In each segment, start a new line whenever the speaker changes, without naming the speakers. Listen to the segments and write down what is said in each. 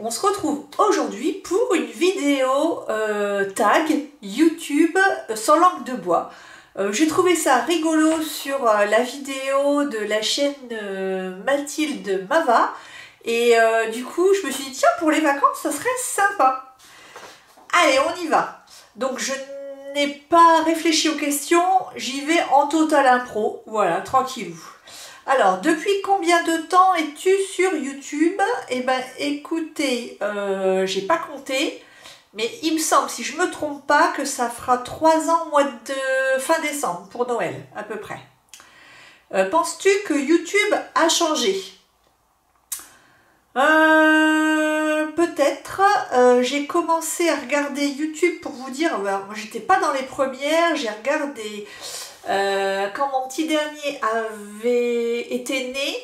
on se retrouve aujourd'hui pour une vidéo tag YouTube sans langue de bois. J'ai trouvé ça rigolo sur la vidéo de la chaîne Mathilde Mava et du coup je me suis dit tiens, pour les vacances ça serait sympa. Allez, on y va. Donc je n'ai pas réfléchi aux questions, j'y vais en total impro, voilà, tranquillou. Alors, depuis combien de temps es-tu sur YouTube? Eh ben, écoutez, j'ai pas compté, mais il me semble, si je me trompe pas, que ça fera 3 ans au mois de fin décembre, pour Noël, à peu près. Penses-tu que YouTube a changé? Peut-être. J'ai commencé à regarder YouTube, pour vous dire, moi j'étais pas dans les premières, j'ai regardé... quand mon petit dernier avait été né,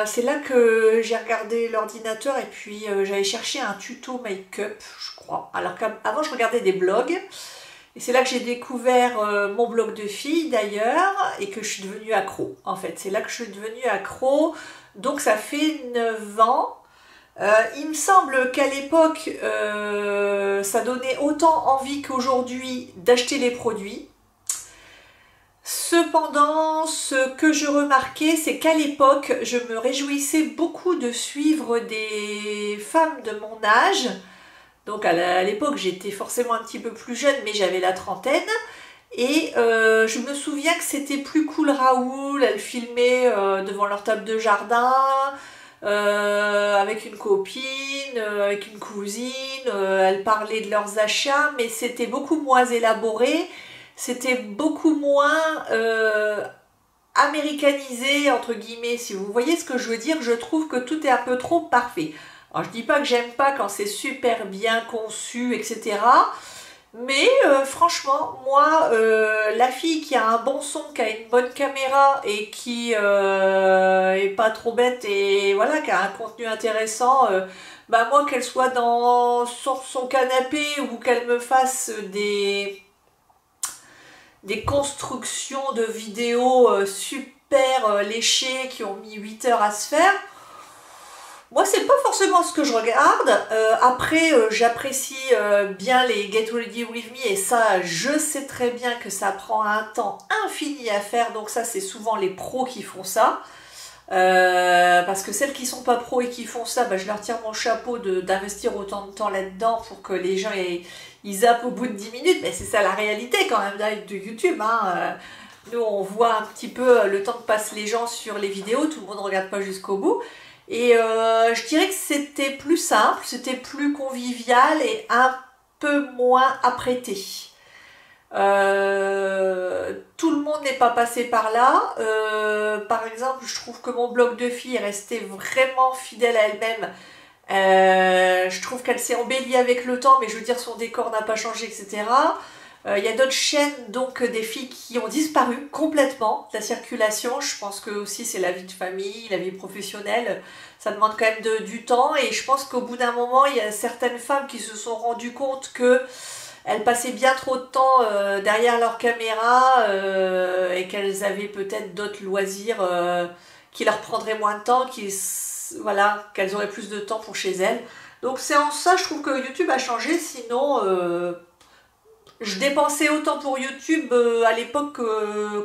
c'est là que j'ai regardé l'ordinateur et puis j'avais cherché un tuto make-up, je crois. Alors qu'avant je regardais des blogs et c'est là que j'ai découvert mon blog de fille d'ailleurs et que je suis devenue accro. En fait, c'est là que je suis devenue accro, donc ça fait 9 ans. Il me semble qu'à l'époque, ça donnait autant envie qu'aujourd'hui d'acheter les produits. Cependant, ce que je remarquais, c'est qu'à l'époque, je me réjouissais beaucoup de suivre des femmes de mon âge. Donc à l'époque, j'étais forcément un petit peu plus jeune, mais j'avais la trentaine. Et je me souviens que c'était plus cool Raoul, elles filmaient devant leur table de jardin, avec une copine, avec une cousine, elles parlaient de leurs achats, mais c'était beaucoup moins élaboré. C'était beaucoup moins américanisé, entre guillemets, si vous voyez ce que je veux dire. Je trouve que tout est un peu trop parfait. Alors, je dis pas que j'aime pas quand c'est super bien conçu, etc. Mais franchement, moi, la fille qui a un bon son, qui a une bonne caméra et qui est pas trop bête et voilà, qui a un contenu intéressant, bah moi, qu'elle soit sur son canapé ou qu'elle me fasse des constructions de vidéos super léchées qui ont mis 8 heures à se faire. Moi, c'est pas forcément ce que je regarde. Après, j'apprécie bien les Get Ready With Me et ça, je sais très bien que ça prend un temps infini à faire. Donc ça, c'est souvent les pros qui font ça. Parce que celles qui sont pas pros et qui font ça, bah, je leur tire mon chapeau d'investir autant de temps là-dedans pour que les gens ils zappent au bout de 10 minutes. Mais c'est ça la réalité quand même de YouTube, hein. Nous, on voit un petit peu le temps que passent les gens sur les vidéos. Tout le monde ne regarde pas jusqu'au bout. Et je dirais que c'était plus simple, c'était plus convivial et un peu moins apprêté. Tout le monde n'est pas passé par là. Par exemple, je trouve que mon blog de fille est resté vraiment fidèle à elle-même. Je trouve qu'elle s'est embellie avec le temps, mais je veux dire, son décor n'a pas changé, etc. Il y a d'autres chaînes, donc des filles qui ont disparu complètement de la circulation. Je pense que aussi c'est la vie de famille, la vie professionnelle, ça demande quand même du temps. Et je pense qu'au bout d'un moment, il y a certaines femmes qui se sont rendues compte que elles passaient bien trop de temps derrière leur caméra et qu'elles avaient peut-être d'autres loisirs qui leur prendraient moins de temps, voilà, qu'elles auraient plus de temps pour chez elles. Donc c'est en ça, je trouve que YouTube a changé, sinon je dépensais autant pour YouTube à l'époque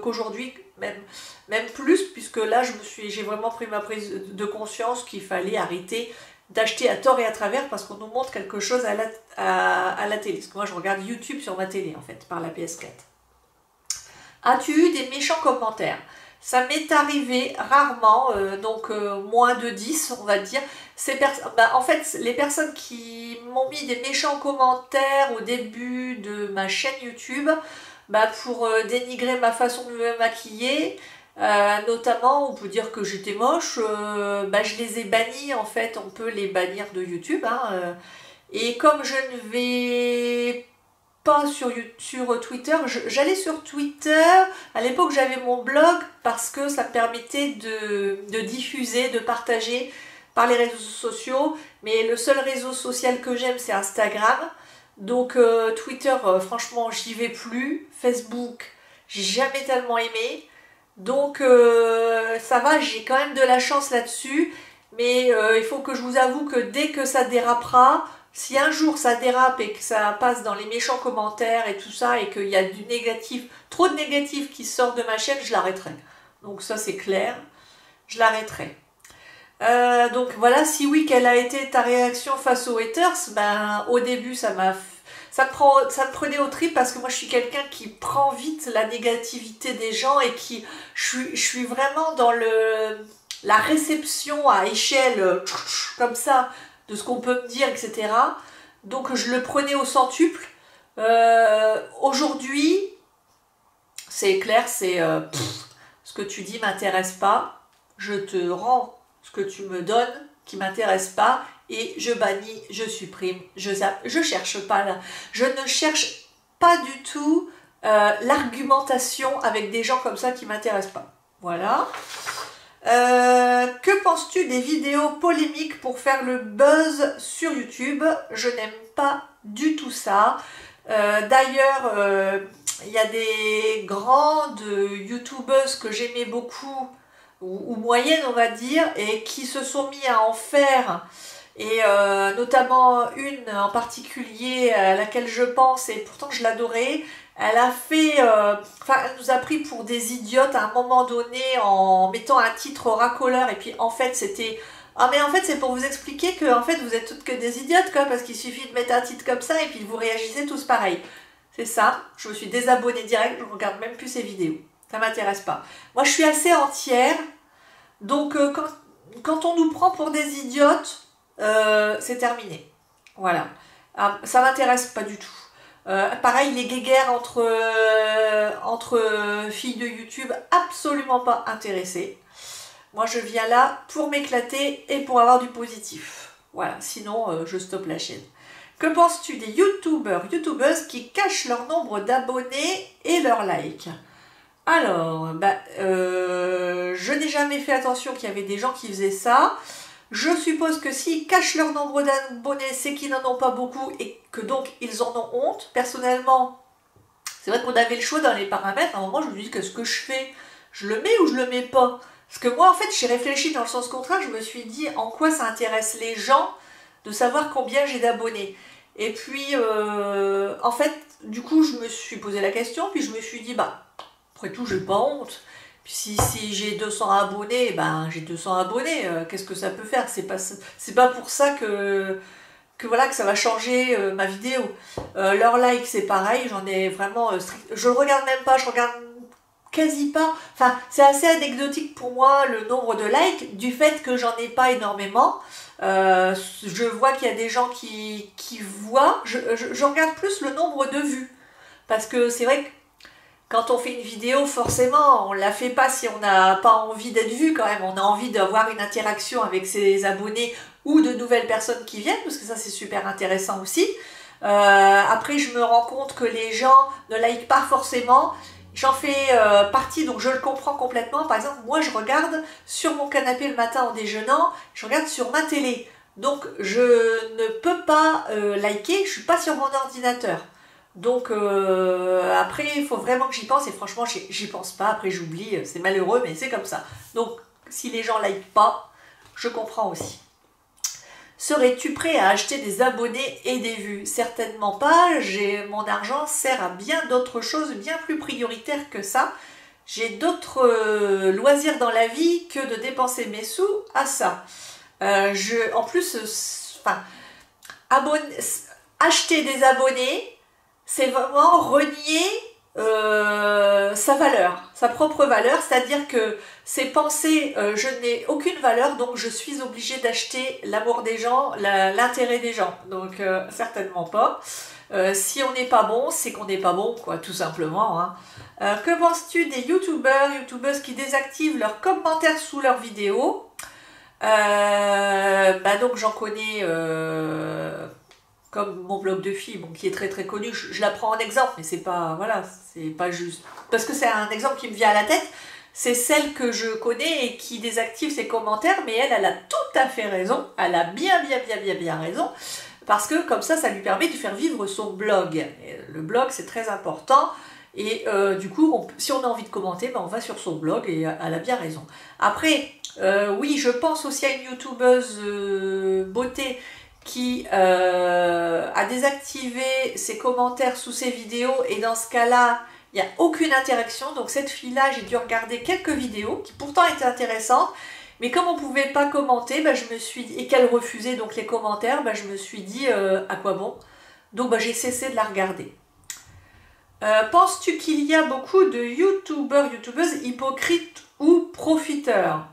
qu'aujourd'hui, même plus, puisque là j'ai vraiment pris ma prise de conscience qu'il fallait arrêter d'acheter à tort et à travers parce qu'on nous montre quelque chose à la télé. Parce que moi je regarde YouTube sur ma télé en fait, par la PS4. As-tu eu des méchants commentaires? Ça m'est arrivé rarement, donc moins de 10 on va dire. En fait, les personnes qui m'ont mis des méchants commentaires au début de ma chaîne YouTube, pour dénigrer ma façon de me maquiller, notamment on peut dire que j'étais moche, je les ai bannis en fait, on peut les bannir de YouTube. Hein, et comme je ne vais pas sur Twitter, j'allais sur Twitter, à l'époque j'avais mon blog parce que ça me permettait de diffuser, de partager par les réseaux sociaux, mais le seul réseau social que j'aime c'est Instagram, donc Twitter franchement j'y vais plus, Facebook j'ai jamais tellement aimé, donc ça va, j'ai quand même de la chance là-dessus. Mais il faut que je vous avoue que dès que ça dérapera, si un jour ça dérape et que ça passe dans les méchants commentaires et tout ça, et qu'il y a du négatif, trop de négatif qui sort de ma chaîne, je l'arrêterai. Donc ça c'est clair, je l'arrêterai. Donc voilà, si oui, quelle a été ta réaction face aux haters? Ben au début ça me prenait au trip parce que moi je suis quelqu'un qui prend vite la négativité des gens et qui je suis vraiment dans la réception à échelle comme ça de ce qu'on peut me dire, etc. Donc je le prenais au centuple. Aujourd'hui, c'est clair, c'est ce que tu dis m'intéresse pas. Je te rends ce que tu me donnes qui m'intéresse pas et je bannis, je supprime, je zappe, je cherche pas là. Je ne cherche pas du tout l'argumentation avec des gens comme ça qui m'intéressent pas. Voilà. Que penses-tu des vidéos polémiques pour faire le buzz sur YouTube? Je n'aime pas du tout ça. D'ailleurs, il y a des grandes youtubeuses que j'aimais beaucoup, ou moyennes on va dire, et qui se sont mis à en faire. Et notamment une en particulier à laquelle je pense, et pourtant je l'adorais. Elle a fait, elle nous a pris pour des idiotes à un moment donné en mettant un titre racoleur et puis en fait c'était, ah mais en fait c'est pour vous expliquer que en fait vous êtes toutes que des idiotes quoi, parce qu'il suffit de mettre un titre comme ça et puis vous réagissez tous pareil. C'est ça, je me suis désabonnée direct, je ne regarde même plus ces vidéos, ça m'intéresse pas. Moi je suis assez entière, donc quand on nous prend pour des idiotes, c'est terminé. Voilà, ça m'intéresse pas du tout. Pareil, les guéguerres entre filles de YouTube, absolument pas intéressées. Moi, je viens là pour m'éclater et pour avoir du positif. Voilà, sinon, je stoppe la chaîne. Que penses-tu des youtubeuses qui cachent leur nombre d'abonnés et leurs likes? Alors, je n'ai jamais fait attention qu'il y avait des gens qui faisaient ça. Je suppose que s'ils cachent leur nombre d'abonnés, c'est qu'ils n'en ont pas beaucoup et que donc ils en ont honte. Personnellement, c'est vrai qu'on avait le choix dans les paramètres. À un moment, je me dis qu'est-ce que je fais? Je le mets ou je le mets pas? Parce que moi, en fait, j'ai réfléchi dans le sens contraire. Je me suis dit en quoi ça intéresse les gens de savoir combien j'ai d'abonnés. Et puis, en fait, du coup, je me suis posé la question. Puis je me suis dit, bah, après tout, j'ai pas honte. Puis si j'ai 200 abonnés, ben j'ai 200 abonnés, qu'est-ce que ça peut faire? C'est pas pour ça voilà, que ça va changer ma vidéo. Leur like, c'est pareil, j'en ai vraiment... je le regarde même pas, je regarde quasi pas. Enfin, c'est assez anecdotique pour moi le nombre de likes, du fait que j'en ai pas énormément. Je vois qu'il y a des gens qui voient, je regarde plus le nombre de vues. Parce que c'est vrai que quand on fait une vidéo, forcément, on ne la fait pas si on n'a pas envie d'être vu quand même. On a envie d'avoir une interaction avec ses abonnés ou de nouvelles personnes qui viennent, parce que ça c'est super intéressant aussi. Après, je me rends compte que les gens ne likent pas forcément. J'en fais partie, donc je le comprends complètement. Par exemple, moi je regarde sur mon canapé le matin en déjeunant, je regarde sur ma télé. Donc je ne peux pas liker, je ne suis pas sur mon ordinateur. Donc après il faut vraiment que j'y pense et franchement j'y pense pas, après j'oublie, c'est malheureux mais c'est comme ça. Donc si les gens like pas, je comprends aussi. Serais-tu prêt à acheter des abonnés et des vues? Certainement pas, mon argent sert à bien d'autres choses bien plus prioritaires que ça. J'ai d'autres loisirs dans la vie que de dépenser mes sous à ça. En plus, acheter des abonnés, c'est vraiment renier sa valeur, sa propre valeur, c'est-à-dire que c'est penser je n'ai aucune valeur, donc je suis obligée d'acheter l'amour des gens, l'intérêt des gens, donc certainement pas. Si on n'est pas bon, c'est qu'on n'est pas bon, quoi, tout simplement. Hein. Que penses-tu des youtubeuses qui désactivent leurs commentaires sous leurs vidéos? Donc j'en connais... comme mon blog de filles, bon, qui est très très connu, je la prends en exemple, mais c'est pas, voilà, c'est pas juste. Parce que c'est un exemple qui me vient à la tête, c'est celle que je connais et qui désactive ses commentaires, mais elle a tout à fait raison, elle a bien raison, parce que comme ça lui permet de faire vivre son blog. Et le blog, c'est très important, Et du coup, si on a envie de commenter, ben, on va sur son blog et elle a bien raison. Après, oui, je pense aussi à une youtubeuse beauté qui a désactivé ses commentaires sous ses vidéos et dans ce cas-là, il n'y a aucune interaction. Donc cette fille-là, j'ai dû regarder quelques vidéos qui pourtant étaient intéressantes, mais comme on ne pouvait pas commenter, bah, je me suis dit, et qu'elle refusait donc les commentaires, bah, je me suis dit à quoi bon. Donc bah, j'ai cessé de la regarder. Penses-tu qu'il y a beaucoup de youtubeurs, youtubeuses hypocrites ou profiteurs?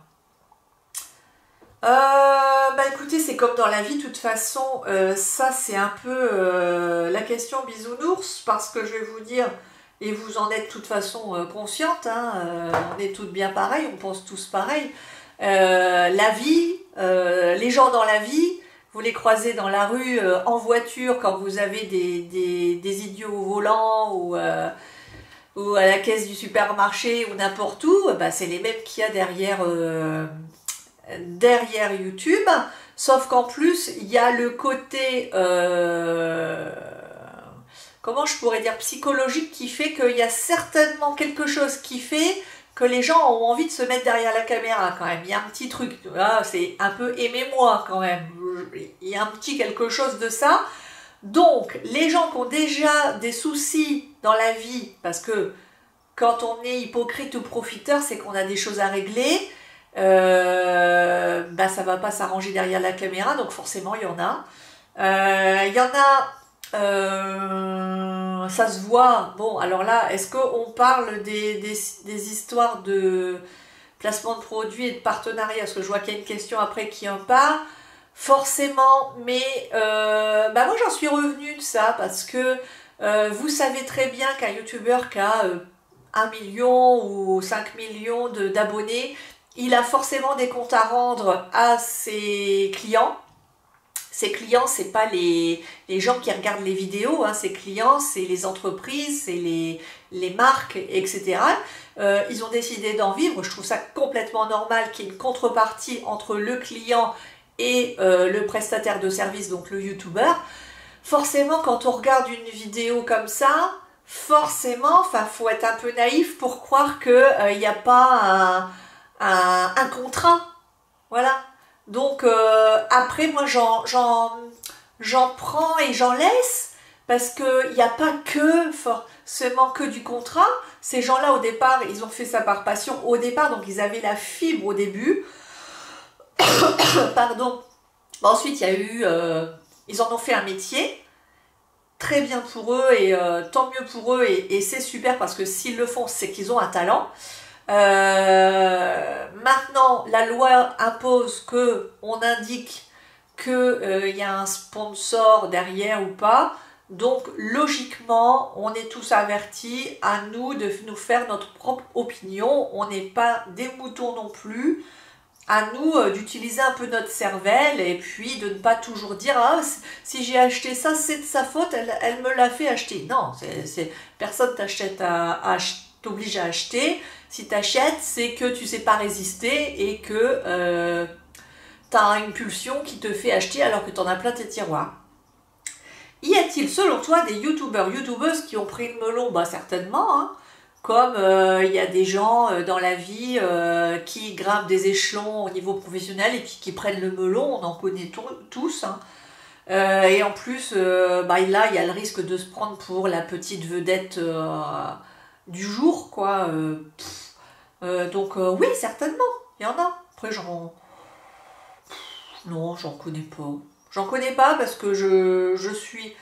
Bah écoutez, c'est comme dans la vie, de toute façon, ça c'est un peu la question bisounours, parce que je vais vous dire, et vous en êtes de toute façon consciente, hein, on est toutes bien pareilles, on pense tous pareil. La vie, les gens dans la vie, vous les croisez dans la rue, en voiture, quand vous avez des idiots au volant, ou à la caisse du supermarché, ou n'importe où, bah, c'est les mêmes qu'il y a derrière YouTube, sauf qu'en plus il y a le côté comment je pourrais dire psychologique qui fait qu'il y a certainement quelque chose qui fait que les gens ont envie de se mettre derrière la caméra quand même. Il y a un petit truc, c'est un peu aimez-moi quand même, il y a un petit quelque chose de ça. Donc les gens qui ont déjà des soucis dans la vie, parce que quand on est hypocrite ou profiteur, c'est qu'on a des choses à régler, bah ça va pas s'arranger derrière la caméra, donc forcément il y en a. Ça se voit. Bon, alors là, est-ce qu'on parle des histoires de placement de produits et de partenariat? Parce que je vois qu'il y a une question après qui en parle. Forcément, mais bah moi j'en suis revenue de ça parce que vous savez très bien qu'un youtubeur qui a 1 million ou 5 millions d'abonnés, il a forcément des comptes à rendre à ses clients. Ses clients, c'est pas les gens qui regardent les vidéos, hein. Ses clients, c'est les entreprises, c'est les marques, etc. Ils ont décidé d'en vivre. Je trouve ça complètement normal qu'il y ait une contrepartie entre le client et le prestataire de service, donc le youtubeur. Forcément, quand on regarde une vidéo comme ça, forcément, faut être un peu naïf pour croire qu'il n'y a pas un contrat. Voilà. Donc après, moi, j'en prends et j'en laisse, parce qu'il n'y a pas que forcément que du contrat. Ces gens-là, au départ, ils ont fait ça par passion. Au départ, donc ils avaient la fibre au début. Pardon. Ensuite, il y a eu... ils en ont fait un métier. Très bien pour eux, et tant mieux pour eux, et c'est super, parce que s'ils le font, c'est qu'ils ont un talent. Maintenant, la loi impose que on indique qu'il y a un sponsor derrière ou pas. Donc, logiquement, on est tous avertis, à nous de nous faire notre propre opinion. On n'est pas des moutons non plus. À nous d'utiliser un peu notre cervelle, et puis de ne pas toujours dire « Ah, si j'ai acheté ça, c'est de sa faute, elle me l'a fait acheter. » Non, personne t'oblige à acheter. Si tu achètes, c'est que tu ne sais pas résister et que tu as une pulsion qui te fait acheter alors que tu en as plein tes tiroirs. Y a-t-il selon toi des youtubeurs, youtubeuses qui ont pris le melon? Bah certainement, hein. Comme il y a des gens dans la vie qui grimpent des échelons au niveau professionnel et puis qui prennent le melon, on en connaît tous, hein. Et en plus, bah, là, il y a le risque de se prendre pour la petite vedette du jour, quoi. Donc oui, certainement, il y en a. Après, non, j'en connais pas. J'en connais pas parce que je suis...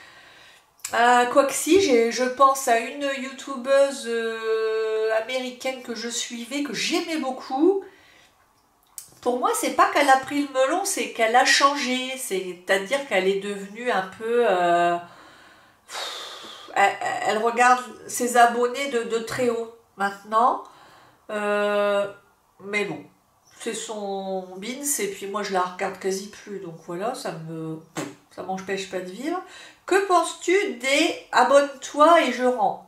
quoique si, je pense à une youtubeuse américaine que je suivais, que j'aimais beaucoup. Pour moi, c'est pas qu'elle a pris le melon, c'est qu'elle a changé. C'est-à-dire qu'elle est devenue un peu... elle regarde ses abonnés de très haut maintenant. Mais bon, c'est son bins, et puis moi je la regarde quasi plus. Donc voilà, ça m'empêche pas de vivre. Que penses-tu des abonne-toi et je rends?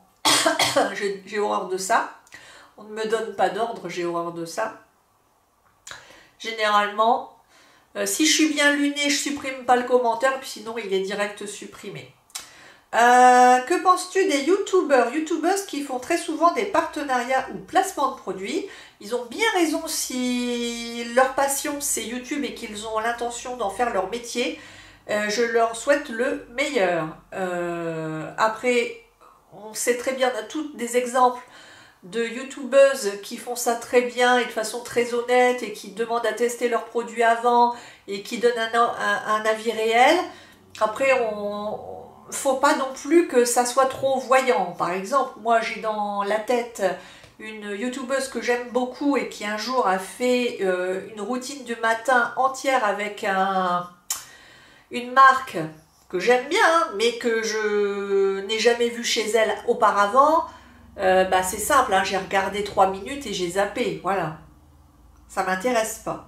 J'ai horreur de ça. On ne me donne pas d'ordre, j'ai horreur de ça. Généralement, si je suis bien lunée, je supprime pas le commentaire, puis sinon il est direct supprimé. Que penses-tu des youtubeuses qui font très souvent des partenariats ou placements de produits? Ils ont bien raison si leur passion c'est YouTube et qu'ils ont l'intention d'en faire leur métier. Je leur souhaite le meilleur. Après, on sait très bien, on a tous des exemples de youtubeuses qui font ça très bien et de façon très honnête et qui demandent à tester leurs produits avant et qui donnent un avis réel. Après, faut pas non plus que ça soit trop voyant. Par exemple, moi j'ai dans la tête une youtubeuse que j'aime beaucoup et qui un jour a fait une routine du matin entière avec une marque que j'aime bien, hein, mais que je n'ai jamais vue chez elle auparavant. Bah c'est simple, hein, j'ai regardé 3 minutes et j'ai zappé, voilà. Ça m'intéresse pas.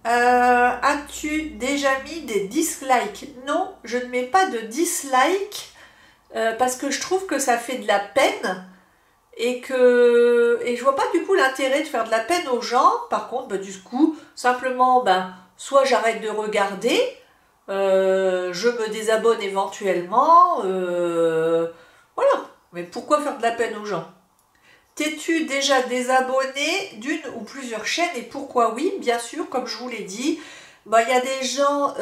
As-tu déjà mis des dislikes? Non, je ne mets pas de dislikes parce que je trouve que ça fait de la peine et je vois pas du coup l'intérêt de faire de la peine aux gens. Par contre, bah, du coup, simplement, bah, soit j'arrête de regarder, je me désabonne éventuellement, voilà. Mais pourquoi faire de la peine aux gens? T'es-tu déjà désabonné d'une ou plusieurs chaînes et pourquoi? Oui, bien sûr, comme je vous l'ai dit, bah, y a des gens...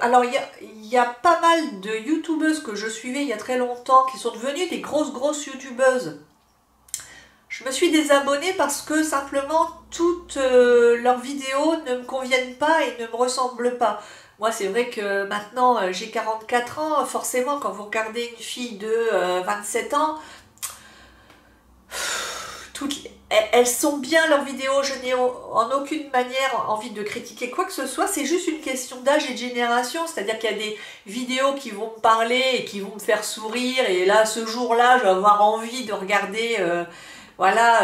alors, il y a pas mal de youtubeuses que je suivais il y a très longtemps qui sont devenues des grosses youtubeuses. Je me suis désabonnée parce que simplement toutes leurs vidéos ne me conviennent pas et ne me ressemblent pas. Moi, c'est vrai que maintenant, j'ai 44 ans, forcément, quand vous regardez une fille de 27 ans, elles sont bien leurs vidéos, je n'ai en aucune manière envie de critiquer quoi que ce soit, c'est juste une question d'âge et de génération, c'est-à-dire qu'il y a des vidéos qui vont me parler et qui vont me faire sourire, et là, ce jour-là, je vais avoir envie de regarder, voilà,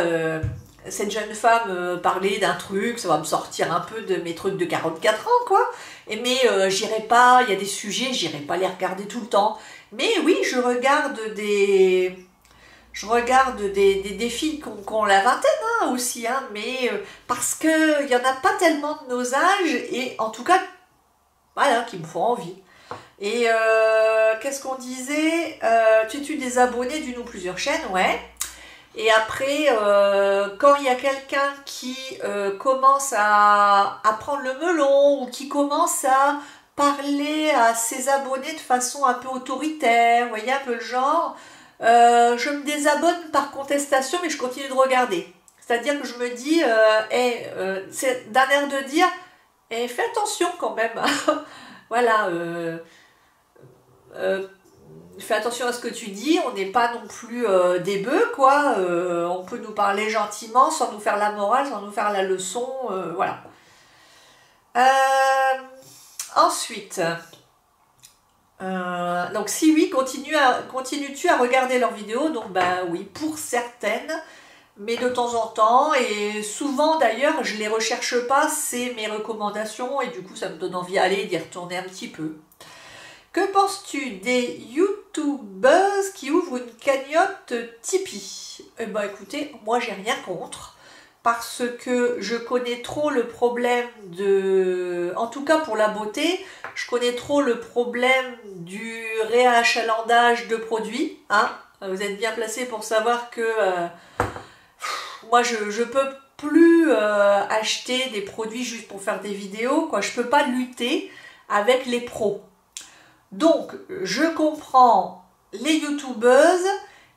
cette jeune femme parler d'un truc, ça va me sortir un peu de mes trucs de 44 ans, quoi, mais j'irai pas, il y a des sujets, j'irai pas les regarder tout le temps, mais oui, je regarde des filles qui ont la vingtaine, hein, aussi, hein, mais parce qu'il n'y en a pas tellement de nos âges, et en tout cas, voilà, qui me font envie. Et qu'est-ce qu'on disait? Tu des abonnés d'une ou plusieurs chaînes, ouais. Et après, quand il y a quelqu'un qui commence à prendre le melon, ou qui commence à parler à ses abonnés de façon un peu autoritaire, vous voyez un peu le genre, je me désabonne par contestation, mais je continue de regarder. C'est-à-dire que je me dis, c'est d'un air de dire, fais attention quand même. Voilà, fais attention à ce que tu dis, on n'est pas non plus des bœufs, quoi. On peut nous parler gentiment, sans nous faire la morale, sans nous faire la leçon, voilà. Ensuite... donc si oui, continues-tu à regarder leurs vidéos? Donc bah oui, pour certaines, mais de temps en temps, et souvent d'ailleurs, je les recherche pas, c'est mes recommandations, et du coup ça me donne envie d'aller d'y retourner un petit peu. Que penses-tu des youtubeuses qui ouvrent une cagnotte Tipeee? Eh ben écoutez, moi j'ai rien contre. Parce que je connais trop le problème de... En tout cas pour la beauté, je connais trop le problème du réachalandage de produits. Hein. Vous êtes bien placé pour savoir que moi je peux plus acheter des produits juste pour faire des vidéos, quoi. Je peux pas lutter avec les pros. Donc je comprends les youtubeuses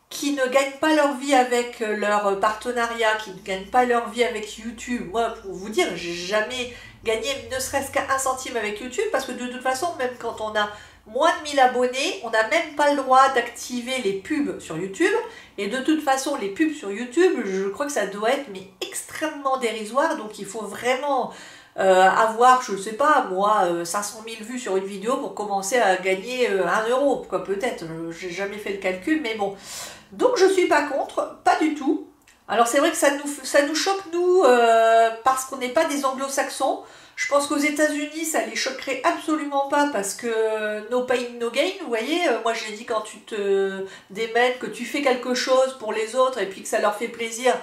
qui ne gagnent pas leur vie avec leur partenariat, qui ne gagnent pas leur vie avec YouTube. Moi, pour vous dire, j'ai jamais gagné ne serait-ce qu'un centime avec YouTube, parce que de toute façon, même quand on a moins de 1000 abonnés, on n'a même pas le droit d'activer les pubs sur YouTube. Et de toute façon, les pubs sur YouTube, je crois que ça doit être mais extrêmement dérisoire, donc il faut vraiment... avoir, je ne sais pas, moi, 500 000 vues sur une vidéo pour commencer à gagner 1 euro, quoi, peut-être, j'ai jamais fait le calcul, mais bon. Donc je suis pas contre, pas du tout. Alors c'est vrai que ça nous choque, nous, parce qu'on n'est pas des anglo-saxons. Je pense qu'aux États-Unis, ça les choquerait absolument pas, parce que no pain, no gain, vous voyez. Moi, j'ai dit, quand tu te démènes, que tu fais quelque chose pour les autres, et puis que ça leur fait plaisir,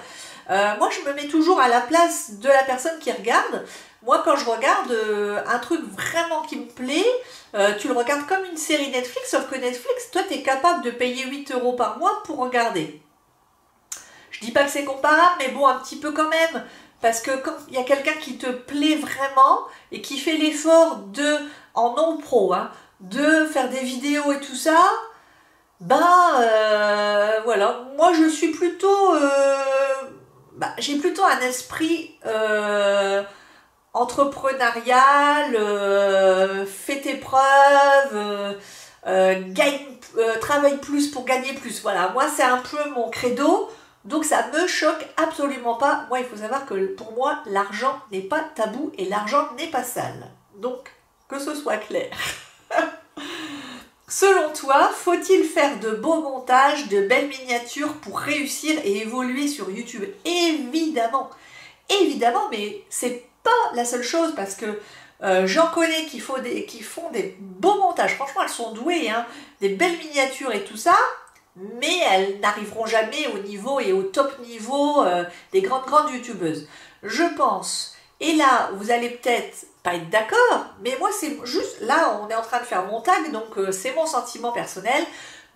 Moi, je me mets toujours à la place de la personne qui regarde. Moi, quand je regarde un truc vraiment qui me plaît, tu le regardes comme une série Netflix, sauf que Netflix, toi, tu es capable de payer 8 € par mois pour regarder. Je dis pas que c'est comparable, mais bon, un petit peu quand même. Parce que quand il y a quelqu'un qui te plaît vraiment et qui fait l'effort de, en non pro, hein, de faire des vidéos et tout ça, voilà. Moi, je suis plutôt... j'ai plutôt un esprit entrepreneurial, fais tes preuves, travaille plus pour gagner plus. Voilà, moi, c'est un peu mon credo. Donc ça me choque absolument pas. Moi, il faut savoir que pour moi, l'argent n'est pas tabou et l'argent n'est pas sale. Donc, que ce soit clair. Selon toi, faut-il faire de beaux montages, de belles miniatures pour réussir et évoluer sur YouTube? Évidemment, évidemment, mais c'est pas la seule chose parce que j'en connais qui font des beaux montages. Franchement, elles sont douées, hein, des belles miniatures et tout ça. Mais elles n'arriveront jamais au niveau et au top niveau des grandes youtubeuses. Je pense, et là vous allez peut-être pas être d'accord, mais moi c'est juste, là on est en train de faire mon tag, donc c'est mon sentiment personnel.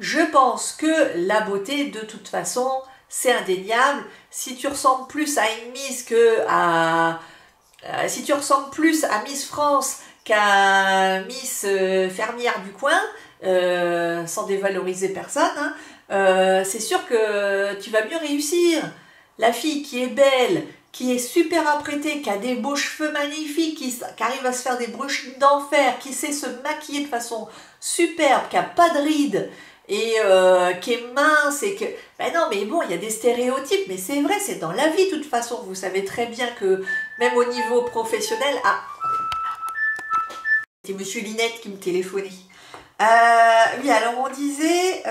Je pense que la beauté de toute façon c'est indéniable. Si tu ressembles plus à une Miss si tu ressembles plus à Miss France qu'à Miss fermière du coin, sans dévaloriser personne, hein, c'est sûr que tu vas mieux réussir. La fille qui est belle, qui est super apprêtée, qui a des beaux cheveux magnifiques, qui arrive à se faire des brushings d'enfer, qui sait se maquiller de façon superbe, qui n'a pas de rides, et qui est mince, et que... Ben non, mais bon, il y a des stéréotypes, mais c'est vrai, c'est dans la vie de toute façon. Vous savez très bien que, même au niveau professionnel... Ah, c'est Monsieur Linette qui me téléphonait. Oui, alors on disait,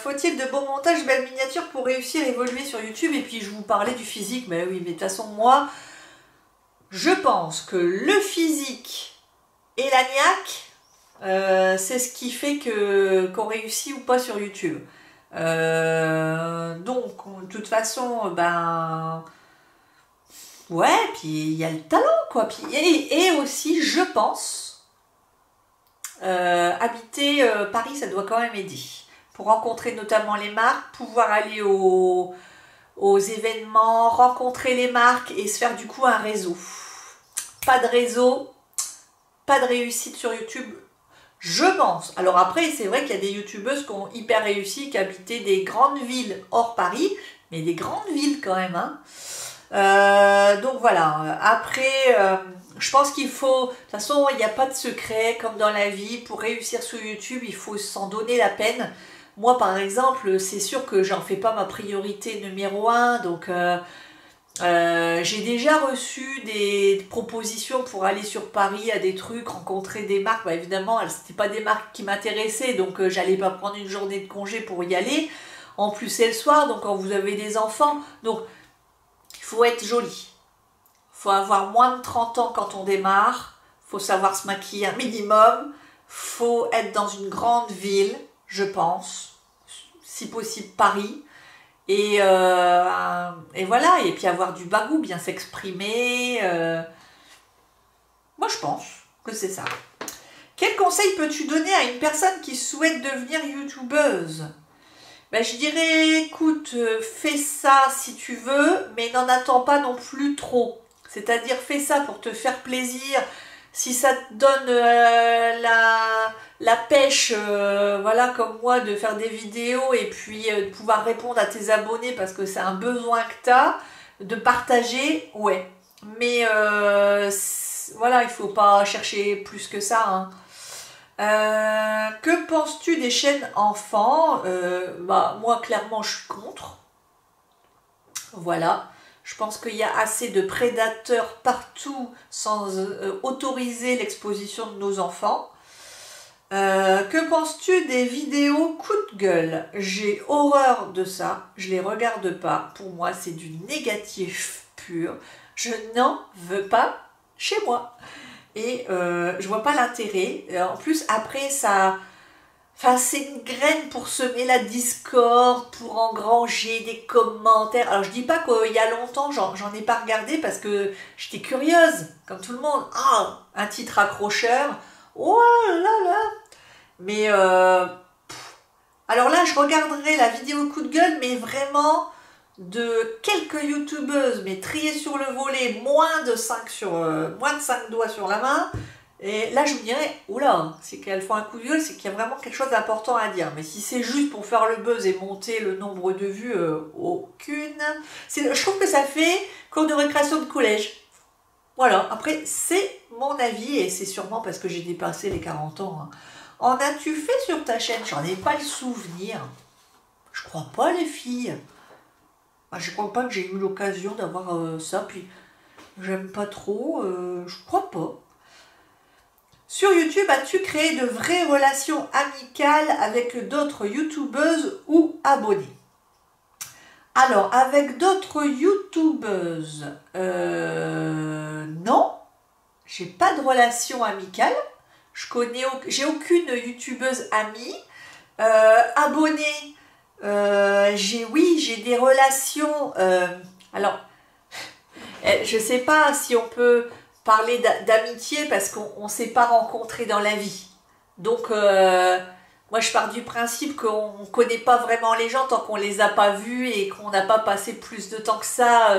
faut-il de beaux montages, belles miniatures pour réussir à évoluer sur YouTube? Et puis je vous parlais du physique, mais oui, mais de toute façon, moi, je pense que le physique et la niaque, c'est ce qui fait qu'on réussit ou pas sur YouTube. Donc, de toute façon, ouais, puis il y a le talent, quoi. Puis, et aussi, je pense... habiter Paris, ça doit quand même aider. Pour rencontrer notamment les marques, pouvoir aller aux événements, rencontrer les marques et se faire du coup un réseau. Pas de réseau, pas de réussite sur YouTube, je pense. Alors après, c'est vrai qu'il y a des youtubeuses qui ont hyper réussi, qui habitaient des grandes villes hors Paris, mais des grandes villes quand même, hein. Donc voilà, après, je pense qu'il faut, de toute façon, il n'y a pas de secret, comme dans la vie, pour réussir sur YouTube, il faut s'en donner la peine. Moi, par exemple, c'est sûr que j'en fais pas ma priorité numéro 1, donc j'ai déjà reçu des propositions pour aller sur Paris à des trucs, rencontrer des marques. Évidemment, c'était pas des marques qui m'intéressaient, donc j'allais pas prendre une journée de congé pour y aller. En plus, c'est le soir, donc quand vous avez des enfants, donc... Il faut être joli. Il faut avoir moins de 30 ans quand on démarre. Il faut savoir se maquiller un minimum. Il faut être dans une grande ville, je pense. Si possible, Paris. Et voilà. Et puis avoir du bagou, bien s'exprimer. Moi, je pense que c'est ça. Quel conseil peux-tu donner à une personne qui souhaite devenir youtubeuse ? Je dirais, écoute, fais ça si tu veux, mais n'en attends pas non plus trop. C'est-à-dire, fais ça pour te faire plaisir. Si ça te donne la pêche, voilà, comme moi, de faire des vidéos et puis de pouvoir répondre à tes abonnés parce que c'est un besoin que tu as, de partager, ouais. Mais voilà, il ne faut pas chercher plus que ça, hein. Que penses-tu des chaînes enfants? Moi, clairement, je suis contre. Voilà. Je pense qu'il y a assez de prédateurs partout sans autoriser l'exposition de nos enfants. Que penses-tu des vidéos coup de gueule? J'ai horreur de ça. Je les regarde pas. Pour moi, c'est du négatif pur. Je n'en veux pas chez moi. Et je vois pas l'intérêt. En plus, après, ça Enfin, c'est une graine pour semer la discorde, pour engranger des commentaires. Alors, je dis pas qu'il y a longtemps, j'en ai pas regardé parce que j'étais curieuse, comme tout le monde. Ah, un titre accrocheur. Oh là là. Mais, alors là, je regarderai la vidéo coup de gueule, mais vraiment de quelques youtubeuses, mais triées sur le volet, moins de 5 doigts sur la main. Et là, je me dirais, oula, c'est qu'elles font un coup de gueule, c'est qu'il y a vraiment quelque chose d'important à dire. Mais si c'est juste pour faire le buzz et monter le nombre de vues, aucune. Je trouve que ça fait cours de récréation de collège. Voilà, après, c'est mon avis, et c'est sûrement parce que j'ai dépassé les 40 ans. Hein. En as-tu fait sur ta chaîne? J'en ai pas le souvenir. Je crois pas, les filles. Je crois pas que j'ai eu l'occasion d'avoir ça, puis j'aime pas trop, je crois pas. Sur YouTube, as-tu créé de vraies relations amicales avec d'autres youtubeuses ou abonnés? Alors, avec d'autres youtubeuses, non, j'ai pas de relation amicale. J'ai aucune youtubeuse amie. Abonnée, j'ai des relations. Alors, je sais pas si on peut parler d'amitié parce qu'on ne s'est pas rencontrés dans la vie. Donc, moi, je pars du principe qu'on ne connaît pas vraiment les gens tant qu'on ne les a pas vus et qu'on n'a pas passé plus de temps que ça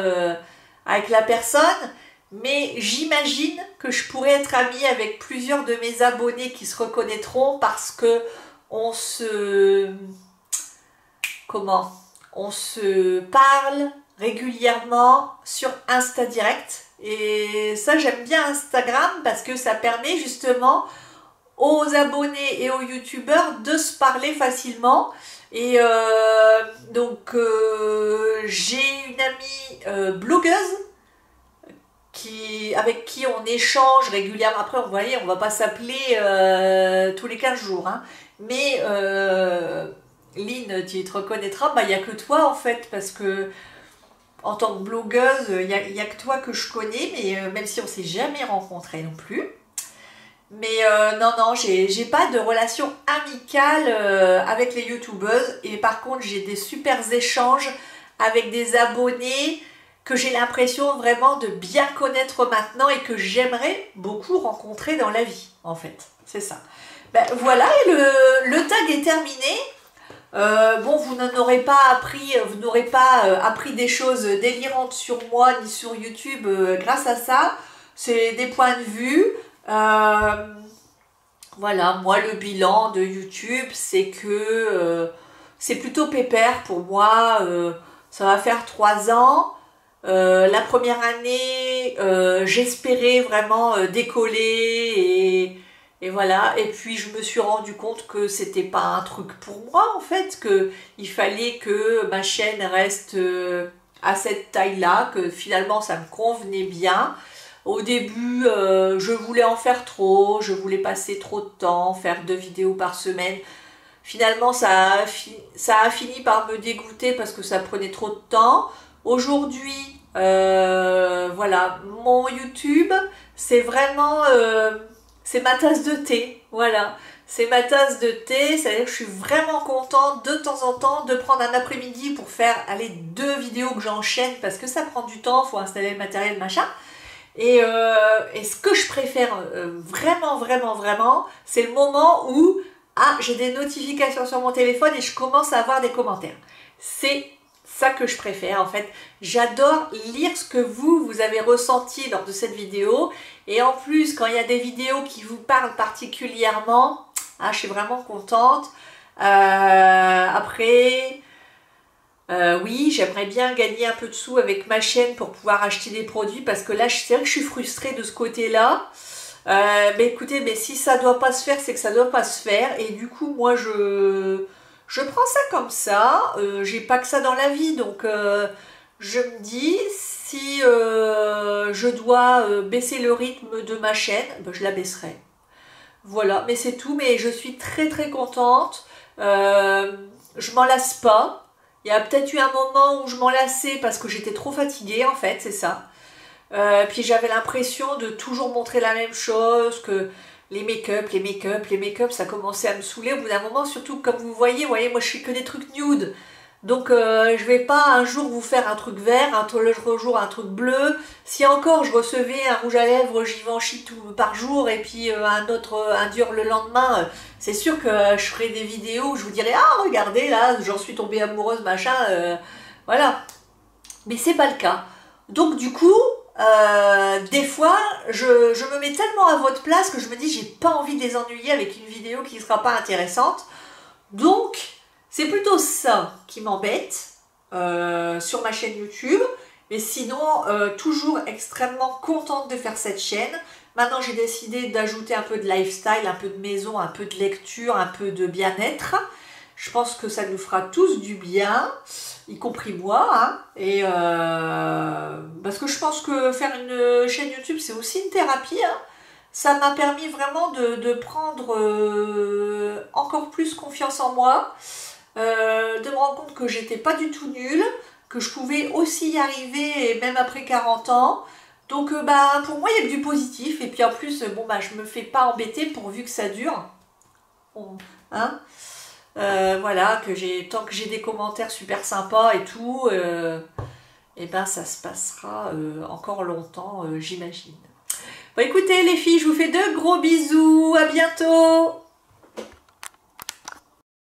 avec la personne. Mais j'imagine que je pourrais être amie avec plusieurs de mes abonnés qui se reconnaîtront parce que on se parle régulièrement sur Insta Direct. Et ça, j'aime bien Instagram parce que ça permet justement aux abonnés et aux youtubeurs de se parler facilement. Et donc, j'ai une amie blogueuse avec qui on échange régulièrement. Après, vous voyez, on va pas s'appeler tous les 15 jours. Hein. Mais, Lynn, tu te reconnaîtras, il n'y a que toi en fait, parce que en tant que blogueuse, il n'y a que toi que je connais, mais même si on ne s'est jamais rencontrés non plus. Mais non, j'ai pas de relation amicale avec les youtubeuses. Et par contre, j'ai des super échanges avec des abonnés que j'ai l'impression vraiment de bien connaître maintenant et que j'aimerais beaucoup rencontrer dans la vie, en fait. C'est ça. Ben, voilà, et le tag est terminé. Bon, vous n'aurez pas appris des choses délirantes sur moi ni sur YouTube grâce à ça. C'est des points de vue. Voilà, moi le bilan de YouTube, c'est que c'est plutôt pépère pour moi. Ça va faire 3 ans. La première année, j'espérais vraiment décoller et voilà. Et puis je me suis rendu compte que c'était pas un truc pour moi en fait, que il fallait que ma chaîne reste à cette taille-là, que finalement ça me convenait bien. Au début, je voulais en faire trop, je voulais passer trop de temps, faire 2 vidéos par semaine. Finalement, ça a fini par me dégoûter parce que ça prenait trop de temps. Aujourd'hui, voilà, mon YouTube, c'est vraiment, c'est ma tasse de thé, voilà. C'est ma tasse de thé, c'est-à-dire que je suis vraiment contente de temps en temps de prendre un après-midi pour faire, 2 vidéos que j'enchaîne parce que ça prend du temps, il faut installer le matériel, machin. Et ce que je préfère vraiment, c'est le moment où j'ai des notifications sur mon téléphone et je commence à avoir des commentaires. C'est ça que je préfère en fait. J'adore lire ce que vous avez ressenti lors de cette vidéo. Et en plus, quand il y a des vidéos qui vous parlent particulièrement, je suis vraiment contente. Après... oui, j'aimerais bien gagner un peu de sous avec ma chaîne pour pouvoir acheter des produits parce que là, c'est vrai que je suis frustrée de ce côté-là. Mais écoutez, mais si ça doit pas se faire, c'est que ça doit pas se faire. Et du coup, moi, je prends ça comme ça. J'ai pas que ça dans la vie, donc je me dis si je dois baisser le rythme de ma chaîne, je la baisserai. Voilà, mais c'est tout. Mais je suis très contente. Je m'en lasse pas. Il y a peut-être eu un moment où je m'en lassais parce que j'étais trop fatiguée, en fait, c'est ça. Puis j'avais l'impression de toujours montrer la même chose, que les make-up, les make-up, les make-up, ça commençait à me saouler au bout d'un moment, surtout comme vous voyez, moi je fais que des trucs nude. Donc je vais pas un jour vous faire un truc vert, un autre jour un truc bleu. Si encore je recevais un rouge à lèvres Givenchy tout par jour et puis un dur le lendemain, c'est sûr que je ferai des vidéos où je vous dirais ah regardez là j'en suis tombée amoureuse machin, voilà. Mais c'est pas le cas. Donc du coup, des fois je me mets tellement à votre place que je me dis j'ai pas envie de les ennuyer avec une vidéo qui sera pas intéressante. Donc c'est plutôt ça qui m'embête sur ma chaîne YouTube. Mais sinon, toujours extrêmement contente de faire cette chaîne. Maintenant, j'ai décidé d'ajouter un peu de lifestyle, un peu de maison, un peu de lecture, un peu de bien-être. Je pense que ça nous fera tous du bien, y compris moi. Hein. Et parce que je pense que faire une chaîne YouTube, c'est aussi une thérapie. Hein. Ça m'a permis vraiment de prendre encore plus confiance en moi. De me rendre compte que j'étais pas du tout nulle, que je pouvais aussi y arriver, et même après 40 ans. Donc pour moi, il y a que du positif. Et puis en plus, bon, je me fais pas embêter pourvu que ça dure. Bon, hein voilà, tant que j'ai des commentaires super sympas et tout, et ça se passera encore longtemps, j'imagine. Bon, écoutez les filles, je vous fais de gros bisous. À bientôt.